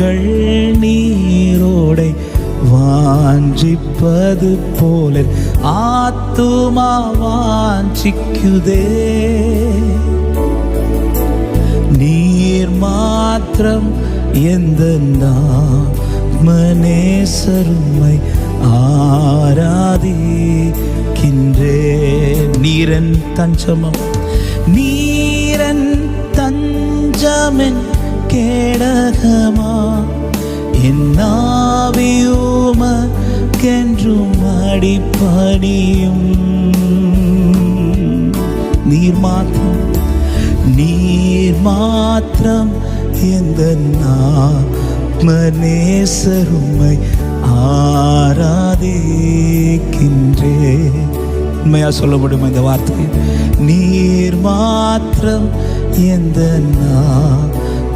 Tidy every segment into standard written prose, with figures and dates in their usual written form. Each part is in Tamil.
ஆடுகள் நீரோடை வாஞ்சிப்பது போல ஆத்துமா வாஞ்சிக்குதே. நீர் மாத்திரம் எந்த மனேசருமை ஆராதிக்கின்றே. நீரன் தஞ்சமம், நீரன் தஞ்சமென் கேடகமா, என்னாவியுமக்கென்றும் அடிபணியும். நீர் மாத்திரம், நீர் மாத்திரம் எந்த மனேசருமை ஆராதிக்கின்றே. உண்மையா சொல்ல முடியுமா இந்த வார்த்தை? நீர் மாத்திரம் எந்த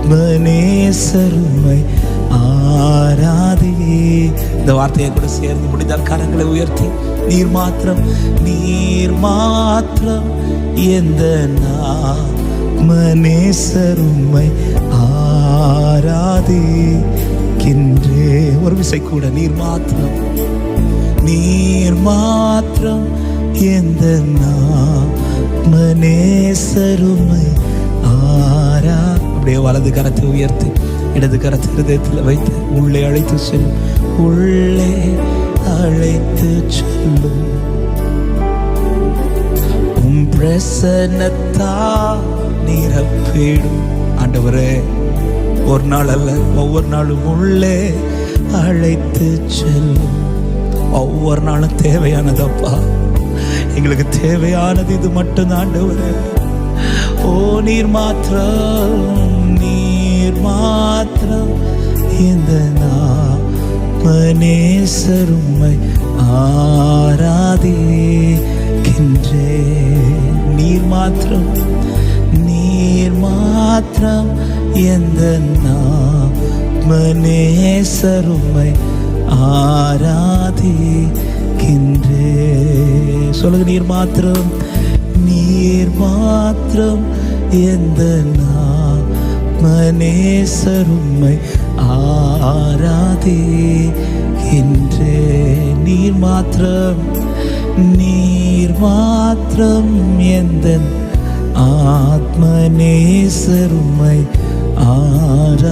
மனேசருமை ஆராதி. இந்த வார்த்தையை கூட சேர்ந்து முடிந்தால் கரங்களை உயர்த்தி, நீர் மாத்திரம், நீர் மாத்திரம் எந்த மனேசருமை ஆராதிக்கின்றே. ஒரு விசை கூட, நீர் மாத்திரம், நீர் மாத்திரம் எந்த மனேசருமை ஆரா. அப்படியே வலது கரத்தை உயர்த்தி இடது கரத்தை ஹிருதயத்தில் வைத்து உள்ளே அழைத்து செல்லும், உள்ளே அழைத்து செல்லும். உம் பிரசன்னத்தா நிரப்பிடும். ஆண்டவரே, ஒரு நாள் அல்ல, ஒவ்வொரு நாளும் உள்ளே அழைத்து செல்லும். ஒவ்வொரு நாளும் தேவையானதப்பா, எங்களுக்கு தேவையானது இது மட்டும்தான் ஆண்டவரே. ஓ நீர் மாத்திரம், நீர் மாத்திரம் இந்த மனேசருமை ஆராதிக்கின்றே. நீர் மாத்திரம், நீர் மாத்திரம் எந்த மனேசருமை ஆராதிக்கின்றே. சொல்லுங்க, நீர் மாத்திரம், நீர் மாத்திரம் எந்த மனேசருமை ஆராதிக்கின்றே. நீர் மாத்திரம், நீர் மாத்திரம் எந்த ஆத்மநேசருமை ஆராதிக்கின்றே.